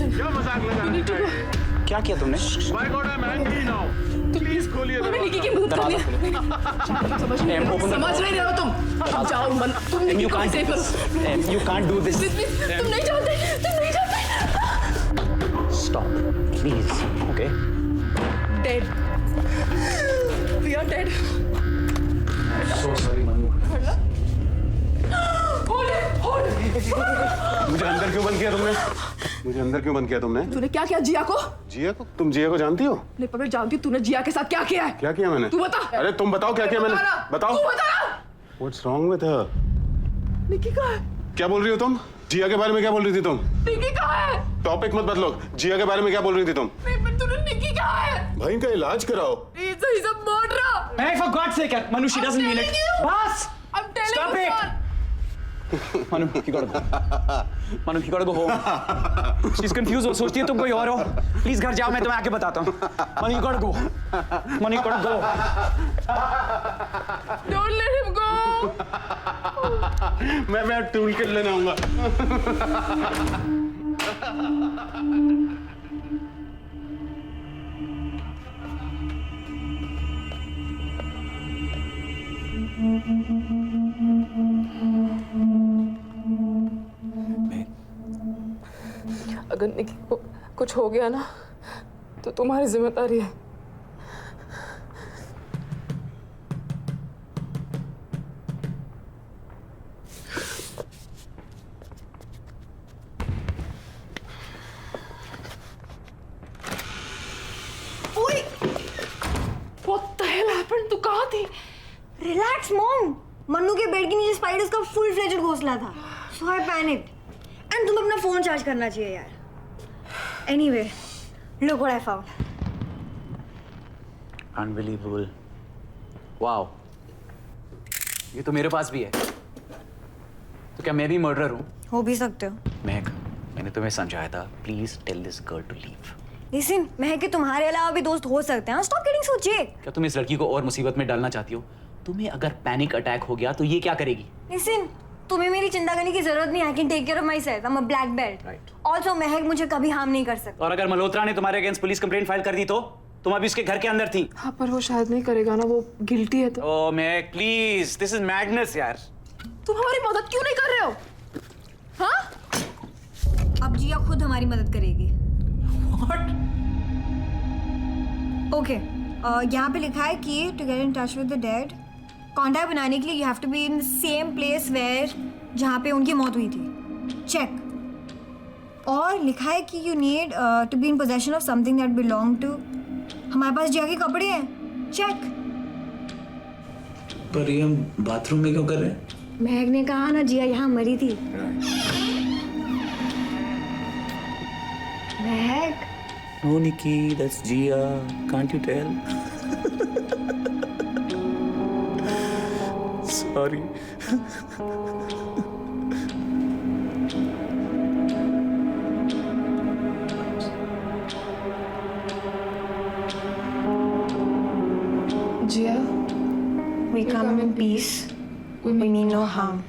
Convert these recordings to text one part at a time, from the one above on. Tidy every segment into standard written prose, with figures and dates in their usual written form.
Listen. क्या मजाक लगा You need to go. क्या किया तुमने? My God, I'm angry now. Please खोलिए मैंने दरवाजा। निकी की मदद कर दी। समझ नहीं रहे हो? समझ नहीं रहे हो तुम जाओ मन तुम निकी को सेव करो। You can't do this. Please, तुम नहीं जानते Stop, please. Okay. dead we are dead So sorry, Manu. hold it मुझे अंदर क्यों बंद किया तुमने? मुझे अंदर क्यों बंद किया तुमने? तूने क्या किया जिया को जिया को? तुम जिया को जानती हो? नहीं पर मैं जानती हूँ तूने जिया के साथ क्या किया है क्या किया मैंने? तू बता अरे तुम बताओ क्या किया मैंने? बताओ। तू बता What's wrong with her? निकी कहाँ है क्या बोल रही हो तुम? जिया के बारे में क्या बोल रही थी तुम? निकी कहाँ है टॉपिक मत बदलो। जिया के बारे में क्या बोल रही थी तुम? नहीं पर तूने निकी कहाँ है भाई इनका इलाज कराओ। he's a murderer Hey, for God's sake, Manu, she doesn't mean it. telling you. Bas! I'm telling Stop you it. son. Manu, you gotta go. Manu, you gotta go home. She's confused. वो सोचती है तुम कोई और हो. Please घर जाओ, मैं तुम्हें आके बताता हूँ. Manu, you gotta go. Manu, you gotta go. don't let him go मैं टूल किट लेने आऊंगा। अगर निकी को कुछ हो गया ना तो तुम्हारी जिम्मेदारी है ओए What the hell happened? तू कहाँ थी? रिलैक्स मॉम, मन्नू के बेड के नीचे स्पाइडर्स का फुल फ्लेजेड घोंसला था, सो आई पैनिक्ड। एंड तुम अपना फोन चार्ज करना चाहिए यार। Anyway, look what I found. Unbelievable. Wow. ये तो मेरे पास भी है. तो क्या मैं भी मर्डरर हूँ? हो भी सकते हो। महक, मैंने तुम्हें समझाया था. Please tell this girl to leave. Listen, महक के तुम्हारे अलावा भी दोस्त हो सकते हैं। स्टॉप गेटिंग सो जेक। क्या तुम इस लड़की को और मुसीबत में डालना चाहती हो? तुम्हें अगर पैनिक अटैक हो गया तो ये क्या करेगी? लिसन, तुम्हें मेरी चिंता करने की जरूरत नहीं है। I can take care of myself. I am a black belt. Right. Also Mahak मुझे कभी हार्म नहीं कर सकता। और अगर मल्होत्रा ने तुम्हारे अगेंस्ट पुलिस कंप्लेंट फाइल कर दी तो? तुम अभी उसके घर के अंदर थी. हाँ पर वो शायद नहीं करेगा ना, वो गिल्टी है तो। Oh Mahak, please, this is madness यार. तुम हमारी मदद क्यों नहीं कर रहे हो? हाँ? अब जिया खुद हमारी मदद करेगी। What? ओके, यहाँ पे लिखा है कि to get in touch with the dead, contact बनाने के लिए you have to be in the same place where जहाँ पे उनकी मौत हुई थी। चेक। और लिखा है कि you need to be in possession of something that belong to. हमारे पास जिया के कपड़े हैं। चेक। पर ये हम बाथरूम में क्यों कर रहे हैं? महक ने कहा ना जिया यहाँ मरी थी। महक। No, Nikki, that's Gia. Can't you tell? Sorry. Jiya, We come in peace. We mean no harm.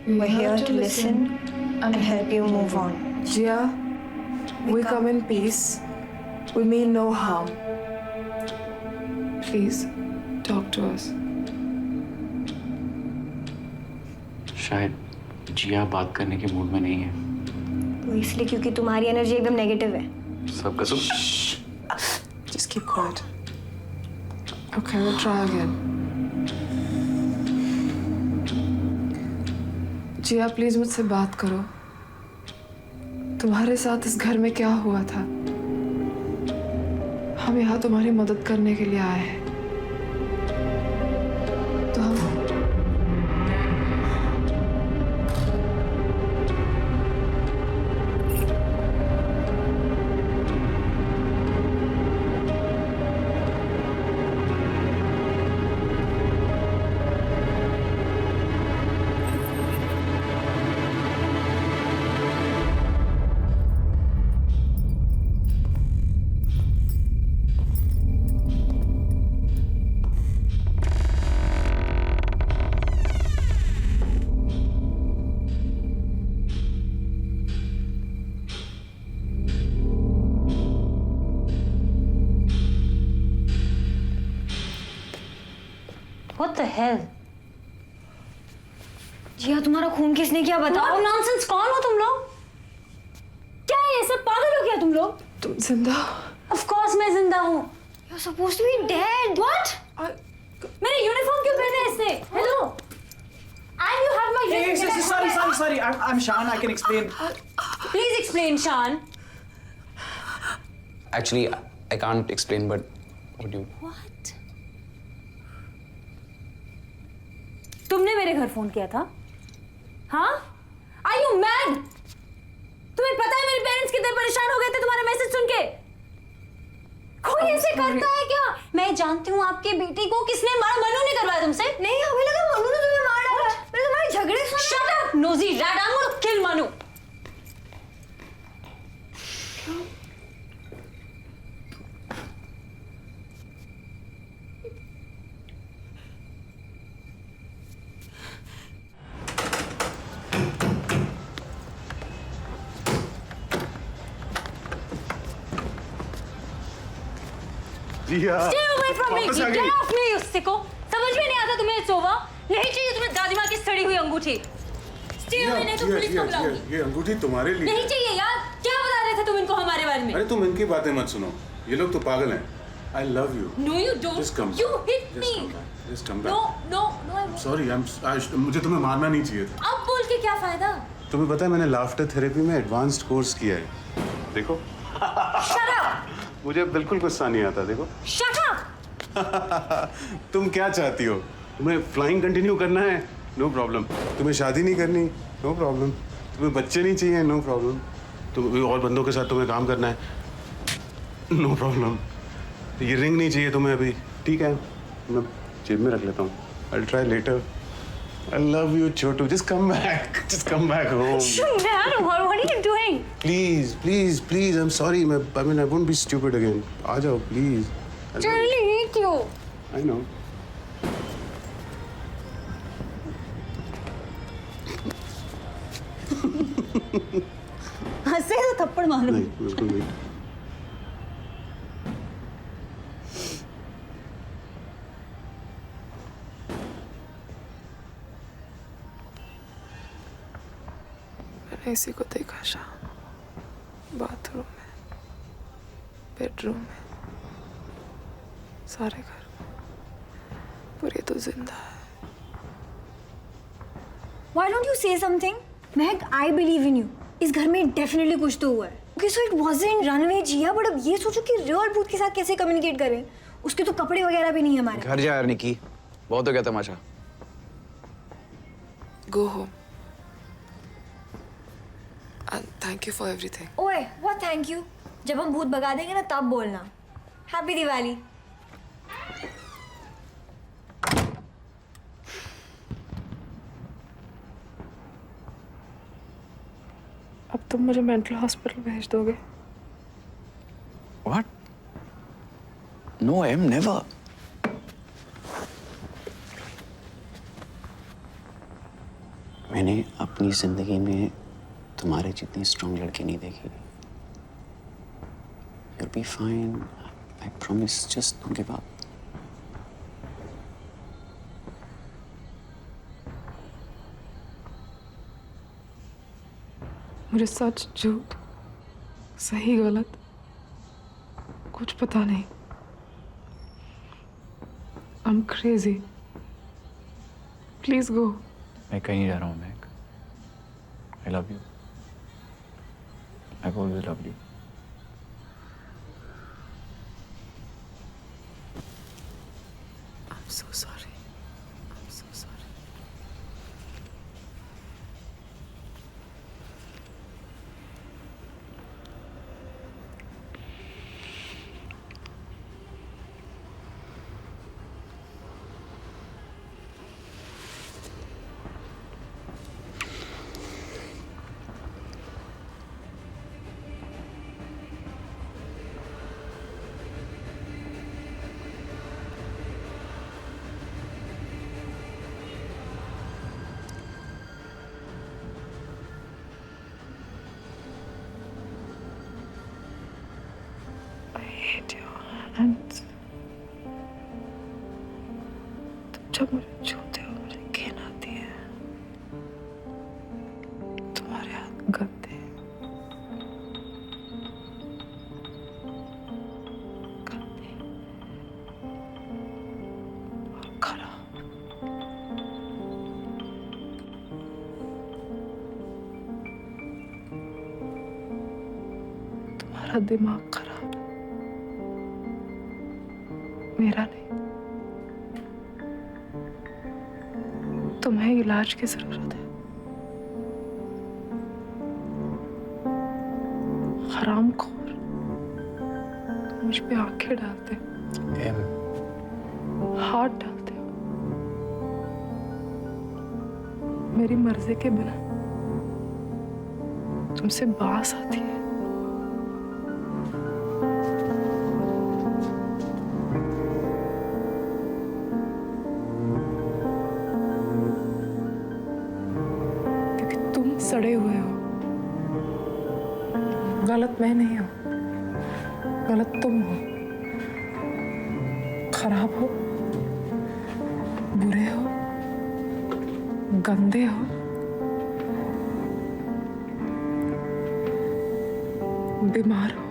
We're here to listen and help you move on. Jiya, we come in peace. We mean no harm. Please, talk to us. शायद जिया बात करने के mood में नहीं है. वो इसलिए क्योंकि तुम्हारी एनर्जी एकदम नेगेटिव है। सब कसम. Just keep quiet. Okay, we'll try again. Jiya, please मुझसे बात करो. तुम्हारे साथ इस घर में क्या हुआ था? हम यहाँ तुम्हारी मदद करने के लिए आए हैं. तो हम What the hell? जिया तुम्हारा खून किसने किया बताओ? What nonsense? कौन हो तुम लोग? क्या है ये सब? पागल हो क्या तुम लोग? तुम जिंदा? Of course मैं जिंदा हूँ. You're supposed to be dead. What? मेरे यूनिफॉर्म क्यों पहने है इसने? Hello. And you have my dress. Sorry. I'm Shan. I can explain. Please explain, Shan. Actually, I can't explain, but what do you? What? तुमने मेरे घर phone किया था? हाँ? Are you mad? तुम्हें पता है मेरे पेरेंट्स कितने परेशान हो गए थे तुम्हारा मैसेज सुन के? कोई ऐसे करता है क्या? मैं जानती हूँ आपके बेटे को किसने मारा. मनु ने करवाया तुमसे? नहीं हमें लगा मनु ने तुम्हें मार डाला. मैंने तुम्हारे झगड़े सुने. Shut up, nosy rat! I'm gonna kill Manu. Jiya Stay away from me! वापस आ Get गई। off me, you sicko! समझ में नहीं आता तुम्हें सोवा? नहीं चाहिए तुम्हें दादी माँ की सड़ी हुई अंगूठी. Stay away नहीं तो पुलिस को बुलाऊंगी. ये अंगूठी तुम्हारे लिए. नहीं चाहिए यार. क्या बता रहे थे तुम इनको हमारे बारे में? अरे तुम इनकी बातें मत सुनो. ये लोग तो पागल हैं. I love you. No, you don't. Just come. You hit Just me. come back. Just come back. No, I won't. Sorry, मुझे तुम्हें मारना नहीं चाहिए था. अब बोल के क्या फायदा? तुम्हें पता है मैंने लाफ्टर थेरेपी में एडवांस्ड कोर्स किया है. देखो. Shut up. मुझे बिल्कुल गुस्सा नहीं आता. देखो. Shut up. तुम क्या चाहती हो? तुम्हें फ्लाइंग कंटिन्यू करना है? No problem. तुम्हें शादी नहीं करनी? No problem. तुम्हें बच्चे नहीं चाहिए? No problem. तुम और बंदों के साथ तुम्हें काम करना है? No problem. ये रिंग नहीं चाहिए तुम्हें अभी? ठीक है, मैं जेब में रख लेता हूँ. I'll try later. I love you, Chotu. Just come back. Just come back home. Man, what are you doing? Please. I'm sorry. I mean, I won't be stupid again. आ जाओ, please. Charlie, hate you. I know. हंसे तो थप्पड़ मारो. नहीं, बिल्कुल नहीं. मैंने इसी को देखा शाम. बाथरूम में, बेडरूम में, सारे घर में. पर ये तो जिंदा है. Why don't you say something? Mahak, I believe in you. इस घर में डेफिनेटली कुछ तो हुआ है. Okay, so it wasn't runaway Jiya, but अब ये सोचो कि रियल भूत के साथ कैसे कम्युनिकेट करें. उसके तो कपड़े वगैरह भी नहीं है हमारे. घर जा यार निकी. बहुत हो गया तमाशा. Go home. And thank you for everything. ओए, what thank you? जब हम भूत भगा देंगे ना तब बोलना. हैप्पी दिवाली. अब तुम मुझे मेंटल हॉस्पिटल भेज दोगे? What? No, I am never. मैंने अपनी जिंदगी में तुम्हारे जितनी स्ट्रॉन्ग लड़की नहीं देखी. You'll be fine. I promise. Just don't give up. मुझे सच झूठ, सही गलत कुछ पता नहीं. I'm crazy. Please go. मैं कहीं नहीं जा रहा हूँ Mac. I love you. I've always loved you. I'm so sorry. I'm so sorry. hate your hands. तुम जब मुझे छूते हो मुझे घिन आती है। तुम्हारे हाथ गंदे गंदे और खराब। तुम्हारा दिमाग खराब है, मेरा नहीं। तुम्हें इलाज की जरूरत है। हरामखोर, तुम मुझ पे आंखें डालते हो, हाथ डालते हो मेरी मर्जी के बिना। तुमसे बास आती है। क्योंकि तुम सड़े हुए हो। गलत मैं नहीं हूं, गलत तुम हो। खराब हो, बुरे हो, गंदे हो, बीमार हो।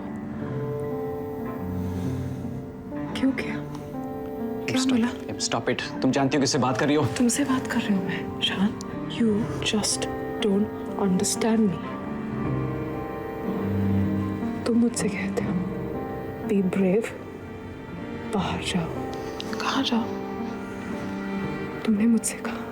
क्यों किया? क्या बोला? Stop it. तुम जानती हो किससे बात कर रही हो? तुमसे बात कर रही हूँ मैं, शान। You just don't understand me. तुम मुझसे कहते हो बी ब्रेव, बाहर जाओ। कहाँ जाओ? तुमने मुझसे कहा